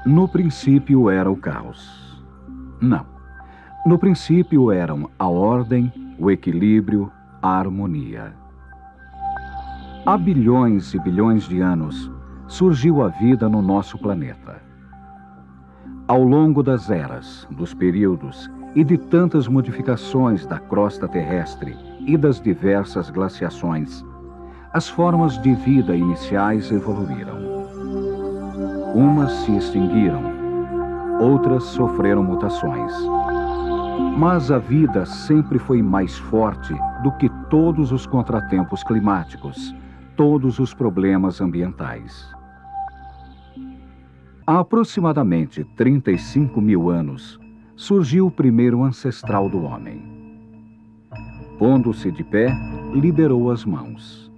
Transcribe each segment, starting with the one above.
No princípio era o caos. Não. No princípio eram a ordem, o equilíbrio, a harmonia. Há bilhões e bilhões de anos surgiu a vida no nosso planeta. Ao longo das eras, dos períodos e de tantas modificações da crosta terrestre e das diversas glaciações, as formas de vida iniciais evoluíram. Umas se extinguiram, outras sofreram mutações. Mas a vida sempre foi mais forte do que todos os contratempos climáticos, todos os problemas ambientais. Há aproximadamente 35 mil anos, surgiu o primeiro ancestral do homem. Pondo-se de pé, liberou as mãos.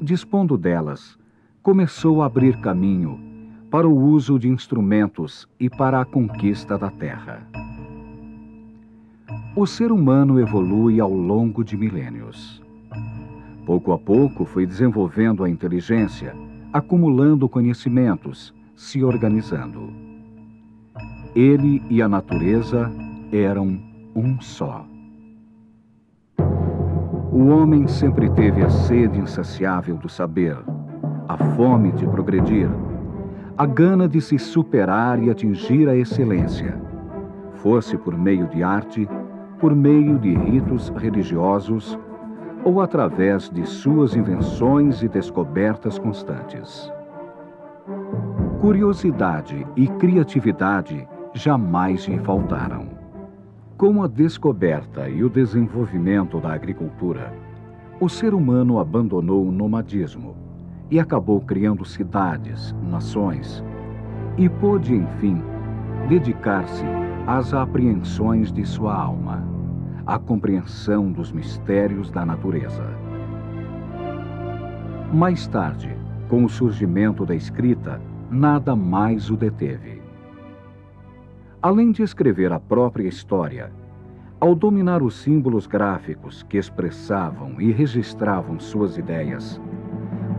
Dispondo delas, começou a abrir caminho para o uso de instrumentos e para a conquista da terra. O ser humano evolui ao longo de milênios. Pouco a pouco foi desenvolvendo a inteligência, acumulando conhecimentos, se organizando. Ele e a natureza eram um só. O homem sempre teve a sede insaciável do saber, a fome de progredir, a gana de se superar e atingir a excelência, fosse por meio de arte, por meio de ritos religiosos ou através de suas invenções e descobertas constantes. Curiosidade e criatividade jamais lhe faltaram. Com a descoberta e o desenvolvimento da agricultura, o ser humano abandonou o nomadismo e acabou criando cidades, nações, e pôde, enfim, dedicar-se às apreensões de sua alma, à compreensão dos mistérios da natureza. Mais tarde, com o surgimento da escrita, nada mais o deteve. Além de escrever a própria história, ao dominar os símbolos gráficos que expressavam e registravam suas ideias,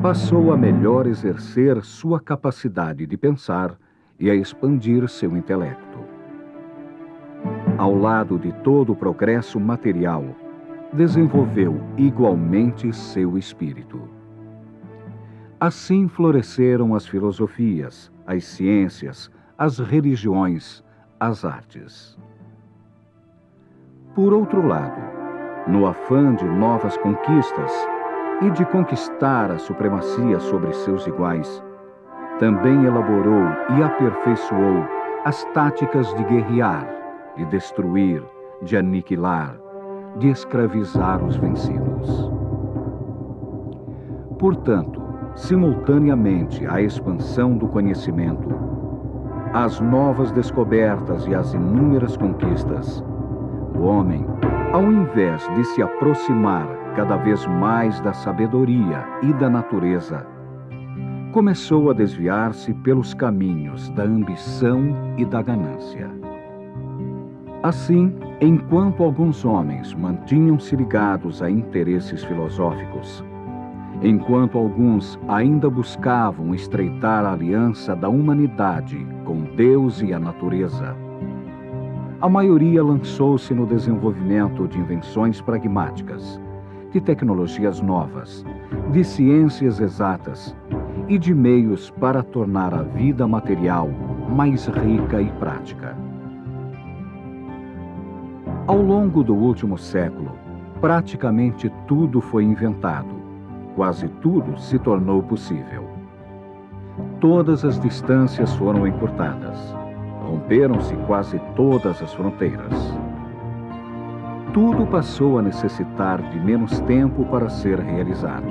passou a melhor exercer sua capacidade de pensar e a expandir seu intelecto. Ao lado de todo o progresso material, desenvolveu igualmente seu espírito. Assim floresceram as filosofias, as ciências, as religiões, as artes. Por outro lado, no afã de novas conquistas e de conquistar a supremacia sobre seus iguais, também elaborou e aperfeiçoou as táticas de guerrear, de destruir, de aniquilar, de escravizar os vencidos. Portanto, simultaneamente à expansão do conhecimento, às novas descobertas e às inúmeras conquistas, o homem, ao invés de se aproximar cada vez mais da sabedoria e da natureza, começou a desviar-se pelos caminhos da ambição e da ganância. Assim, enquanto alguns homens mantinham-se ligados a interesses filosóficos, enquanto alguns ainda buscavam estreitar a aliança da humanidade com Deus e a natureza, a maioria lançou-se no desenvolvimento de invenções pragmáticas, de tecnologias novas, de ciências exatas e de meios para tornar a vida material mais rica e prática. Ao longo do último século, praticamente tudo foi inventado, quase tudo se tornou possível. Todas as distâncias foram encurtadas, romperam-se quase todas as fronteiras. Tudo passou a necessitar de menos tempo para ser realizado.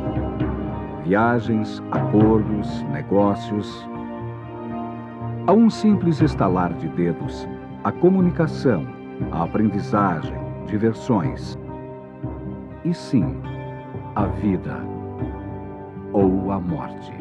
Viagens, acordos, negócios. A um simples estalar de dedos, a comunicação, a aprendizagem, diversões. E sim, a vida ou a morte.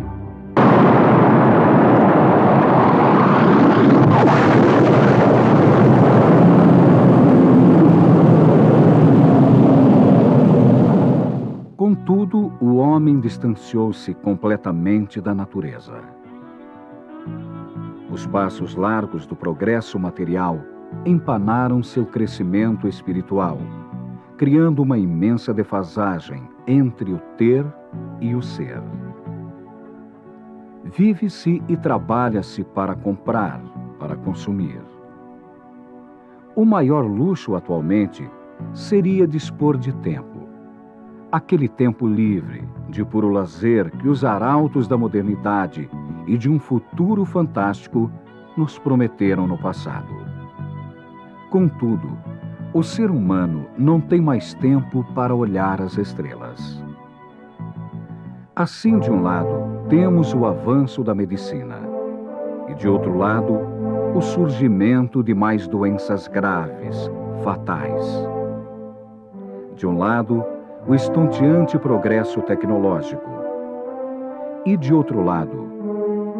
Contudo, o homem distanciou-se completamente da natureza. Os passos largos do progresso material empanaram seu crescimento espiritual, criando uma imensa defasagem entre o ter e o ser. Vive-se e trabalha-se para comprar, para consumir. O maior luxo atualmente seria dispor de tempo. Aquele tempo livre, de puro lazer que os arautos da modernidade e de um futuro fantástico nos prometeram no passado. Contudo, o ser humano não tem mais tempo para olhar as estrelas. Assim, de um lado, temos o avanço da medicina e, de outro lado, o surgimento de mais doenças graves, fatais. De um lado, o estonteante progresso tecnológico e, de outro lado,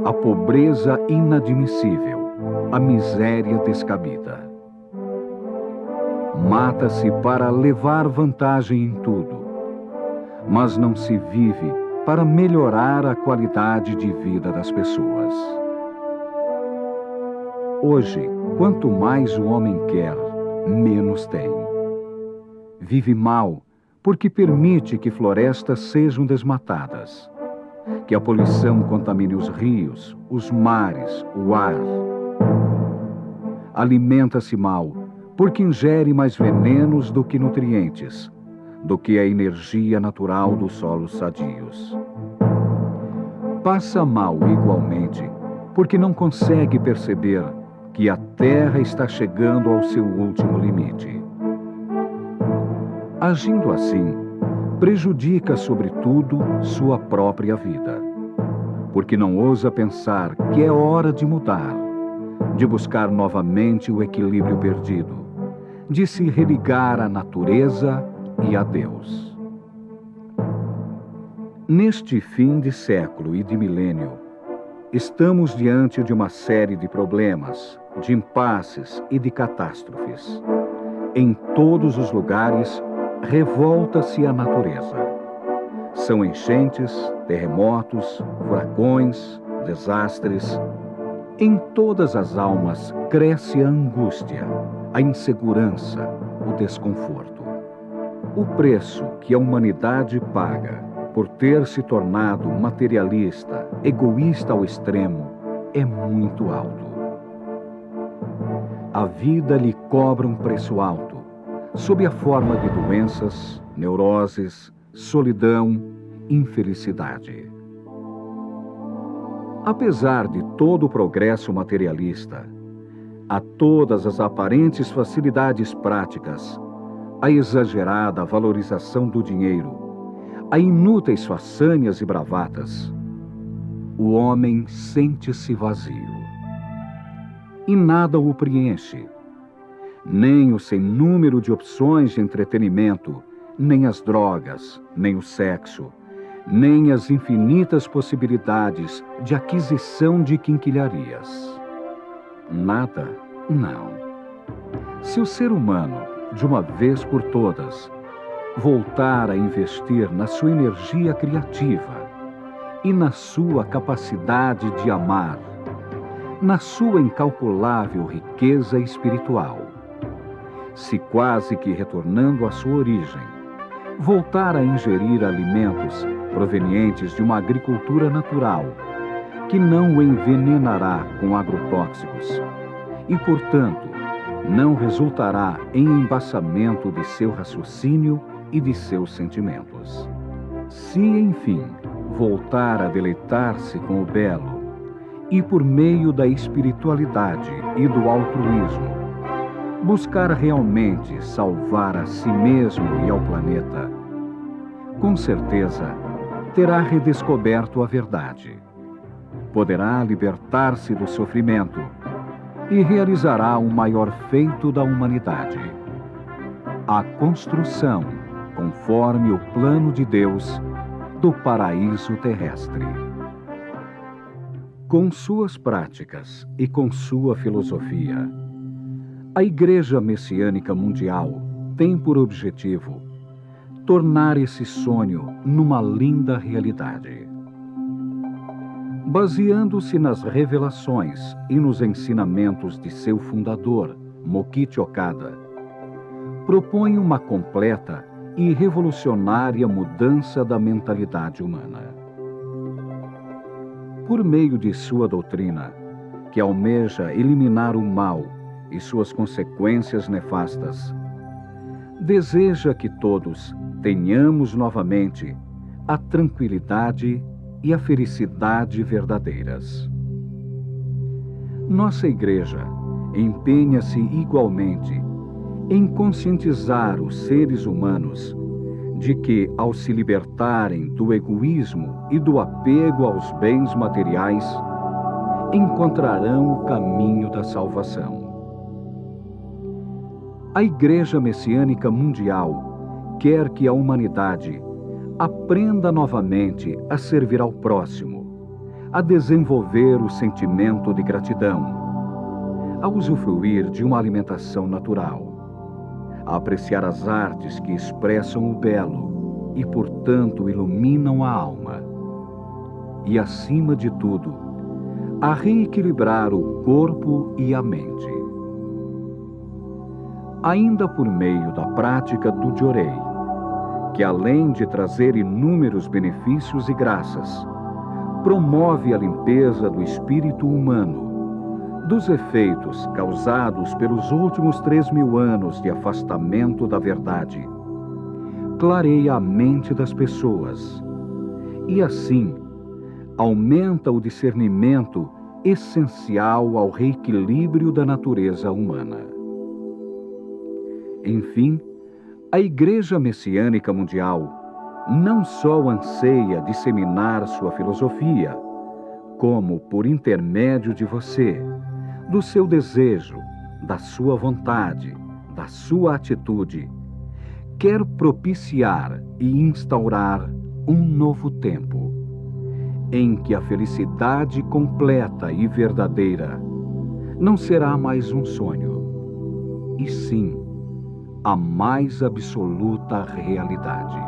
a pobreza inadmissível, a miséria descabida. Mata-se para levar vantagem em tudo, mas não se vive para melhorar a qualidade de vida das pessoas. Hoje, quanto mais o homem quer, menos tem. Vive mal porque permite que florestas sejam desmatadas, que a poluição contamine os rios, os mares, o ar. Alimenta-se mal porque ingere mais venenos do que nutrientes, do que a energia natural dos solos sadios. Passa mal igualmente porque não consegue perceber que a Terra está chegando ao seu último limite. Agindo assim, prejudica sobretudo sua própria vida, porque não ousa pensar que é hora de mudar, de buscar novamente o equilíbrio perdido, de se religar à natureza e a Deus. Neste fim de século e de milênio, estamos diante de uma série de problemas, de impasses e de catástrofes. Em todos os lugares, revolta-se a natureza. São enchentes, terremotos, furacões, desastres. Em todas as almas cresce a angústia, a insegurança, o desconforto. O preço que a humanidade paga por ter se tornado materialista, egoísta ao extremo, é muito alto. A vida lhe cobra um preço alto, sob a forma de doenças, neuroses, solidão, infelicidade. Apesar de todo o progresso materialista, a todas as aparentes facilidades práticas, a exagerada valorização do dinheiro, a inúteis façanhas e bravatas, o homem sente-se vazio. E nada o preenche. Nem o sem número de opções de entretenimento, nem as drogas, nem o sexo, nem as infinitas possibilidades de aquisição de quinquilharias. Nada, não. Se o ser humano, de uma vez por todas, voltar a investir na sua energia criativa e na sua capacidade de amar, na sua incalculável riqueza espiritual, se quase que retornando à sua origem, voltar a ingerir alimentos provenientes de uma agricultura natural, que não o envenenará com agrotóxicos e, portanto, não resultará em embaçamento de seu raciocínio e de seus sentimentos. Se, enfim, voltar a deleitar-se com o belo e, por meio da espiritualidade e do altruísmo, buscar realmente salvar a si mesmo e ao planeta, com certeza terá redescoberto a verdade, poderá libertar-se do sofrimento e realizará o maior feito da humanidade: a construção, conforme o plano de Deus, do paraíso terrestre. Com suas práticas e com sua filosofia, a Igreja Messiânica Mundial tem por objetivo tornar esse sonho numa linda realidade. Baseando-se nas revelações e nos ensinamentos de seu fundador, Mokichi Okada, propõe uma completa e revolucionária mudança da mentalidade humana. Por meio de sua doutrina, que almeja eliminar o mal e suas consequências nefastas, deseja que todos tenhamos novamente a tranquilidade e a felicidade verdadeiras. Nossa Igreja empenha-se igualmente em conscientizar os seres humanos de que, ao se libertarem do egoísmo e do apego aos bens materiais, encontrarão o caminho da salvação. A Igreja Messiânica Mundial quer que a humanidade aprenda novamente a servir ao próximo, a desenvolver o sentimento de gratidão, a usufruir de uma alimentação natural, a apreciar as artes que expressam o belo e, portanto, iluminam a alma, e, acima de tudo, a reequilibrar o corpo e a mente. Ainda por meio da prática do Jorei, que além de trazer inúmeros benefícios e graças, promove a limpeza do espírito humano, dos efeitos causados pelos últimos 3.000 anos de afastamento da verdade, clareia a mente das pessoas e, assim, aumenta o discernimento essencial ao reequilíbrio da natureza humana. Enfim, a Igreja Messiânica Mundial não só anseia disseminar sua filosofia, como, por intermédio de você, do seu desejo, da sua vontade, da sua atitude, quer propiciar e instaurar um novo tempo, em que a felicidade completa e verdadeira não será mais um sonho, e sim a mais absoluta realidade.